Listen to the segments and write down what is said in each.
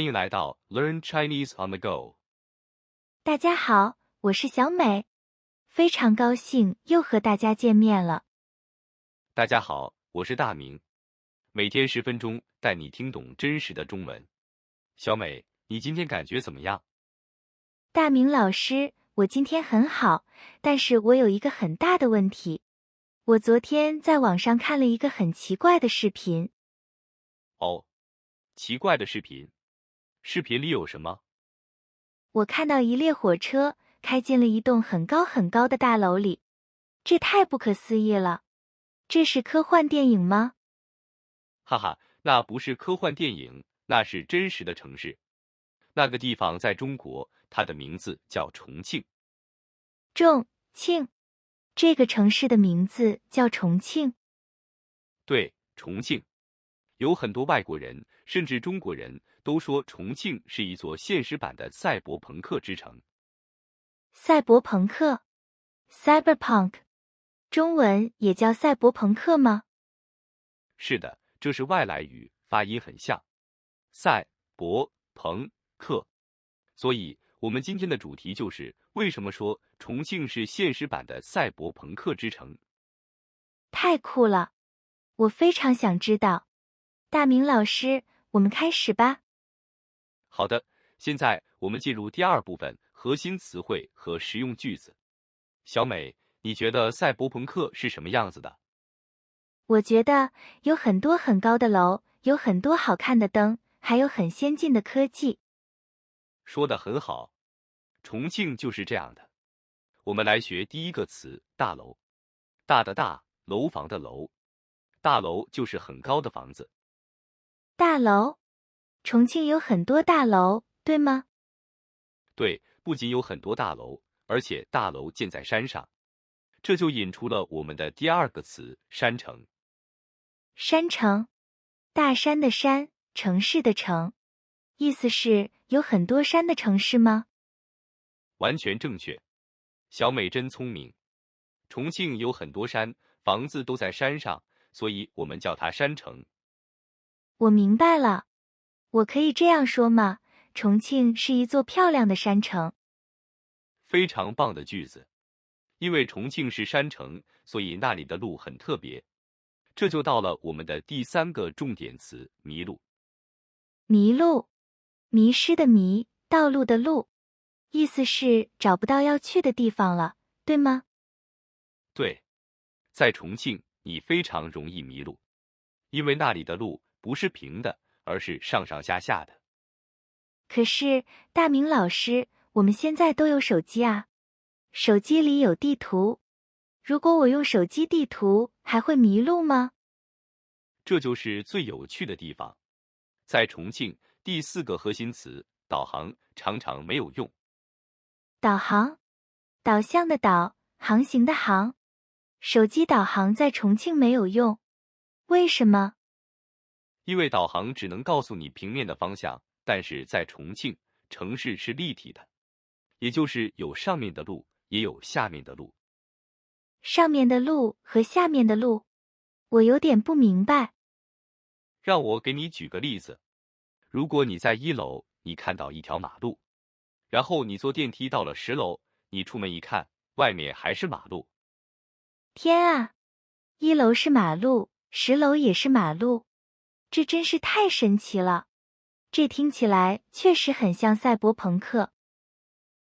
欢迎来到 Learn Chinese on the Go。大家好，我是小美，非常高兴又和大家见面了。大家好，我是大明，每天10分钟带你听懂真实的中文。小美，你今天感觉怎么样？大明老师，我今天很好，但是我有一个很大的问题。我昨天在网上看了一个很奇怪的视频。哦，奇怪的视频。视频里有什么？我看到一列火车开进了一栋很高很高的大楼里，这太不可思议了。这是科幻电影吗？哈哈，那不是科幻电影，那是真实的城市。那个地方在中国，它的名字叫重庆。重庆，这个城市的名字叫重庆。对，重庆。有很多外国人，甚至中国人都说重庆是一座现实版的赛博朋克之城。赛博朋克 （Cyberpunk）， 中文也叫赛博朋克吗？是的，这是外来语，发音很像。赛博朋克。所以，我们今天的主题就是为什么说重庆是现实版的赛博朋克之城。太酷了！我非常想知道。大明老师，我们开始吧。好的，现在我们进入第二部分，核心词汇和实用句子。小美，你觉得赛博朋克是什么样子的？我觉得有很多很高的楼，有很多好看的灯，还有很先进的科技。说得很好，重庆就是这样的。我们来学第一个词，大楼。大的大，楼房的楼。大楼就是很高的房子。大楼，重庆有很多大楼，对吗？对，不仅有很多大楼，而且大楼建在山上。这就引出了我们的第二个词，山城。山城，大山的山，城市的城，意思是有很多山的城市吗？完全正确，小美真聪明。重庆有很多山，房子都在山上，所以我们叫它山城。我明白了，我可以这样说吗？重庆是一座漂亮的山城。非常棒的句子。因为重庆是山城，所以那里的路很特别。这就到了我们的第三个重点词，迷路。迷路，迷失的迷，道路的路，意思是找不到要去的地方了，对吗？对，在重庆你非常容易迷路，因为那里的路不是平的，而是上上下下的。可是，大明老师，我们现在都有手机啊，手机里有地图。如果我用手机地图，还会迷路吗？这就是最有趣的地方。在重庆，第四个核心词导航常常没有用。导航，导向的导，航行的航。手机导航在重庆没有用，为什么？因为导航只能告诉你平面的方向，但是在重庆，城市是立体的，也就是有上面的路，也有下面的路。上面的路和下面的路，我有点不明白。让我给你举个例子，如果你在1楼，你看到一条马路，然后你坐电梯到了10楼，你出门一看，外面还是马路。天啊，1楼是马路，10楼也是马路，这真是太神奇了。这听起来确实很像赛博朋克。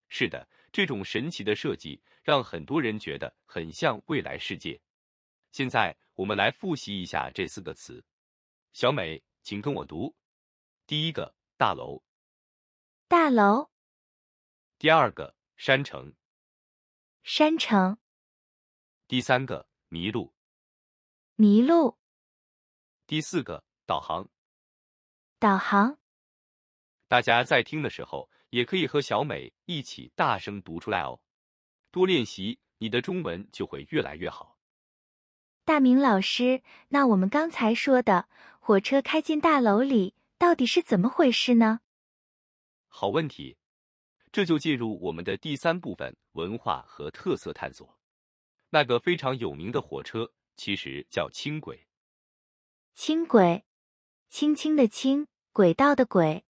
是的，这种神奇的设计让很多人觉得很像未来世界。现在我们来复习一下这4个词。小美，请跟我读。第一个，大楼。大楼，第二个，山城。山城，第三个，迷路。迷路，第4个，导航。导航。大家在听的时候，也可以和小美一起大声读出来哦。多练习，你的中文就会越来越好。大明老师，那我们刚才说的火车开进大楼里，到底是怎么回事呢？好问题，这就进入我们的第3部分，文化和特色探索。那个非常有名的火车，其实叫轻轨。轻轨，轻轻的轻，轨道的轨。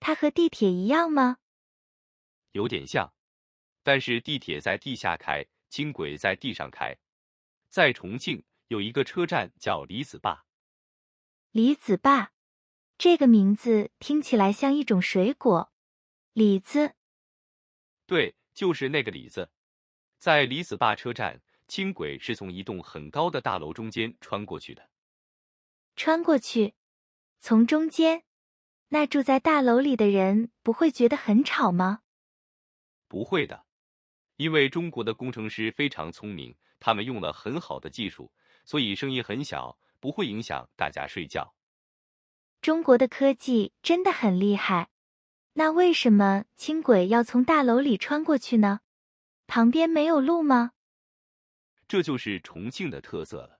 它和地铁一样吗？有点像，但是地铁在地下开，轻轨在地上开。在重庆有一个车站叫李子坝。李子坝，这个名字听起来像一种水果。李子，对，就是那个李子。在李子坝车站，轻轨是从一栋很高的大楼中间穿过去的。穿过去，从中间，那住在大楼里的人不会觉得很吵吗？不会的，因为中国的工程师非常聪明，他们用了很好的技术，所以声音很小，不会影响大家睡觉。中国的科技真的很厉害。那为什么轻轨要从大楼里穿过去呢？旁边没有路吗？这就是重庆的特色了。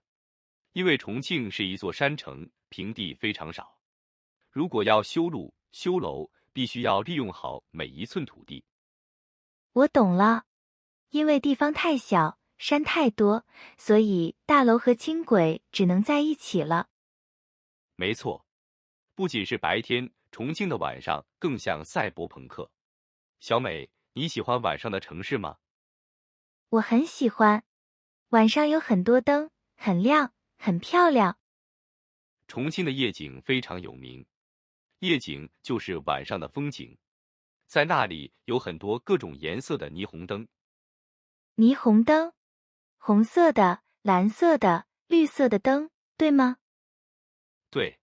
因为重庆是一座山城，平地非常少。如果要修路、修楼，必须要利用好每一寸土地。我懂了，因为地方太小，山太多，所以大楼和轻轨只能在一起了。没错，不仅是白天，重庆的晚上更像赛博朋克。小美，你喜欢晚上的城市吗？我很喜欢，晚上有很多灯，很亮，很漂亮。重庆的夜景非常有名，夜景就是晚上的风景，在那里有很多各种颜色的霓虹灯。霓虹灯，红色的、蓝色的、绿色的灯，对吗？对，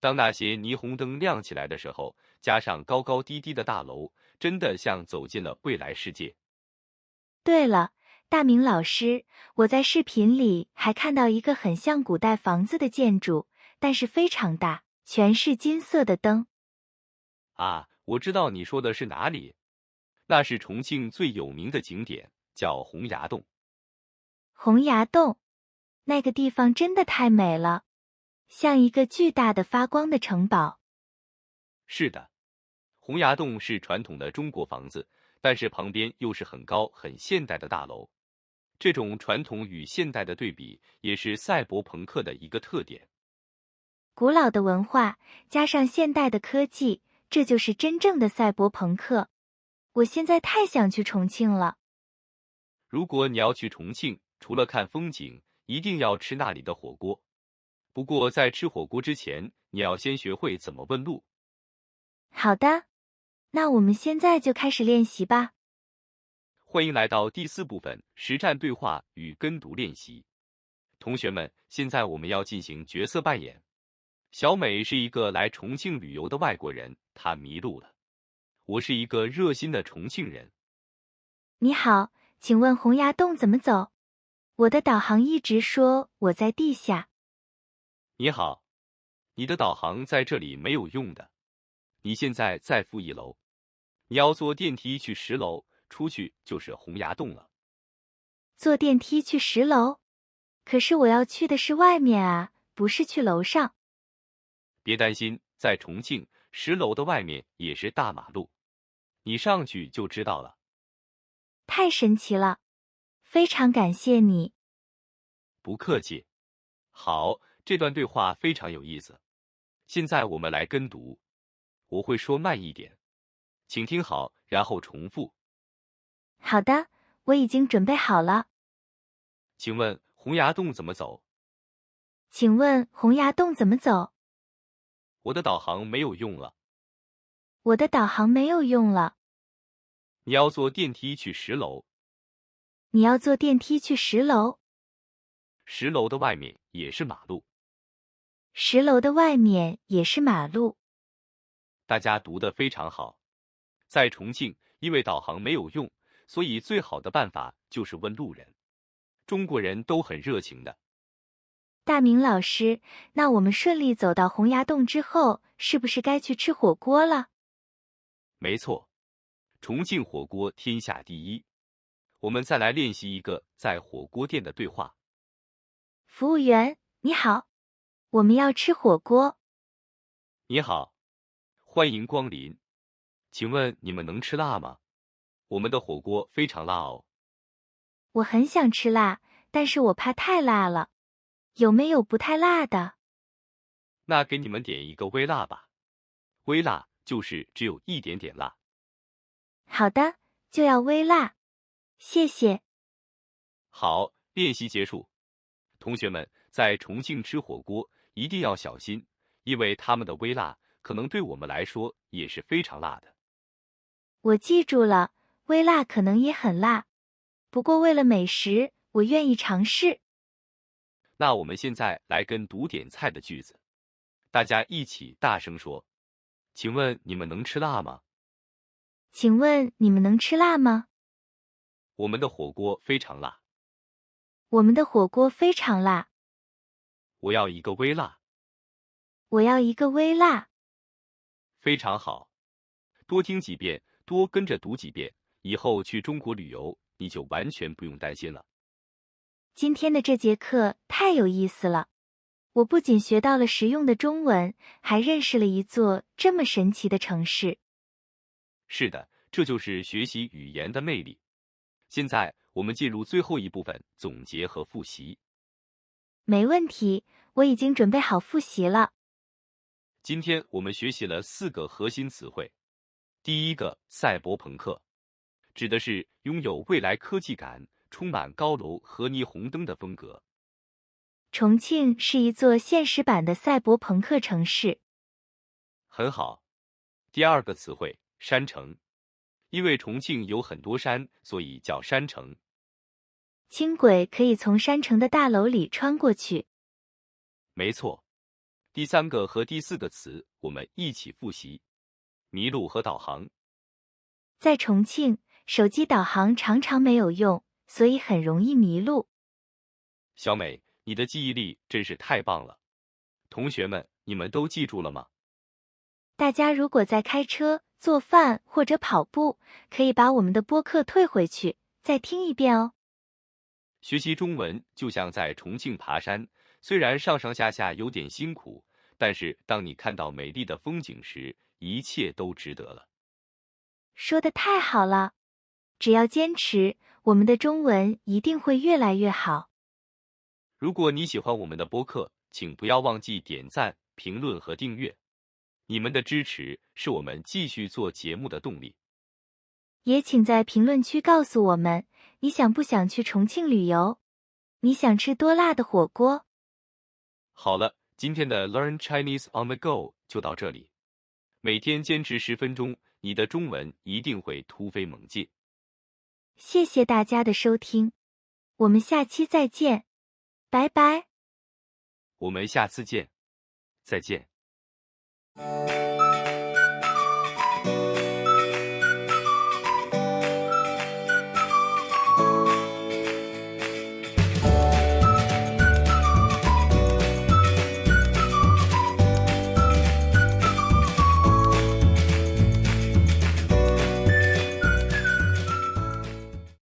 当那些霓虹灯亮起来的时候，加上高高低低的大楼，真的像走进了未来世界。对了，大明老师，我在视频里还看到一个很像古代房子的建筑，但是非常大，全是金色的灯。啊，我知道你说的是哪里，那是重庆最有名的景点，叫洪崖洞。洪崖洞，那个地方真的太美了，像一个巨大的发光的城堡。是的，洪崖洞是传统的中国房子，但是旁边又是很高、很现代的大楼。这种传统与现代的对比，也是赛博朋克的一个特点。古老的文化加上现代的科技，这就是真正的赛博朋克。我现在太想去重庆了。如果你要去重庆，除了看风景，一定要吃那里的火锅。不过在吃火锅之前，你要先学会怎么问路。好的，那我们现在就开始练习吧。欢迎来到第4部分实战对话与跟读练习。同学们，现在我们要进行角色扮演。小美是一个来重庆旅游的外国人，她迷路了。我是一个热心的重庆人。你好，请问洪崖洞怎么走？我的导航一直说我在地下。你好，你的导航在这里没有用的。你现在在负1楼，你要坐电梯去10楼，出去就是洪崖洞了。坐电梯去10楼？可是我要去的是外面啊，不是去楼上。别担心，在重庆10楼的外面也是大马路，你上去就知道了。太神奇了，非常感谢你。不客气。好，这段对话非常有意思。现在我们来跟读，我会说慢一点，请听好，然后重复。好的，我已经准备好了。请问洪崖洞怎么走？请问洪崖洞怎么走？我的导航没有用了。我的导航没有用了。你要坐电梯去10楼，你要坐电梯去10楼10楼的外面也是马路。 ，10楼的外面也是马路。大家读得非常好。在重庆，因为导航没有用，所以最好的办法就是问路人。中国人都很热情的。大明老师，那我们顺利走到洪崖洞之后，是不是该去吃火锅了？没错，重庆火锅天下第一。我们再来练习一个在火锅店的对话。服务员，你好，我们要吃火锅。你好，欢迎光临。请问你们能吃辣吗？我们的火锅非常辣哦。我很想吃辣，但是我怕太辣了。有没有不太辣的？那给你们点一个微辣吧。微辣就是只有一点点辣。好的，就要微辣。谢谢。好，练习结束。同学们，在重庆吃火锅一定要小心，因为他们的微辣可能对我们来说也是非常辣的。我记住了，微辣可能也很辣。不过为了美食，我愿意尝试。那我们现在来跟读点菜的句子，大家一起大声说。请问你们能吃辣吗？请问你们能吃辣吗？我们的火锅非常辣。我们的火锅非常辣。我要一个微辣。我要一个微辣。非常好，多听几遍，多跟着读几遍，以后去中国旅游，你就完全不用担心了。今天的这节课太有意思了，我不仅学到了实用的中文，还认识了一座这么神奇的城市。是的，这就是学习语言的魅力。现在我们进入最后一部分，总结和复习。没问题，我已经准备好复习了。今天我们学习了4个核心词汇。第一个，赛博朋克，指的是拥有未来科技感、充满高楼和霓虹灯的风格。重庆是一座现实版的赛博朋克城市。很好。第二个词汇，山城，因为重庆有很多山，所以叫山城。轻轨可以从山城的大楼里穿过去。没错。第3个和第4个词，我们一起复习。迷路和导航。在重庆，手机导航常常没有用，所以很容易迷路。小美，你的记忆力真是太棒了。同学们，你们都记住了吗？大家如果在开车、做饭或者跑步，可以把我们的播客退回去，再听一遍哦。学习中文就像在重庆爬山，虽然上上下下有点辛苦，但是当你看到美丽的风景时，一切都值得了。说得太好了，只要坚持，我们的中文一定会越来越好。如果你喜欢我们的播客，请不要忘记点赞、评论和订阅。你们的支持是我们继续做节目的动力。也请在评论区告诉我们，你想不想去重庆旅游？你想吃多辣的火锅？好了，今天的 Learn Chinese on the Go 就到这里。每天坚持10分钟，你的中文一定会突飞猛进。谢谢大家的收听，我们下期再见，拜拜。我们下次见，再见。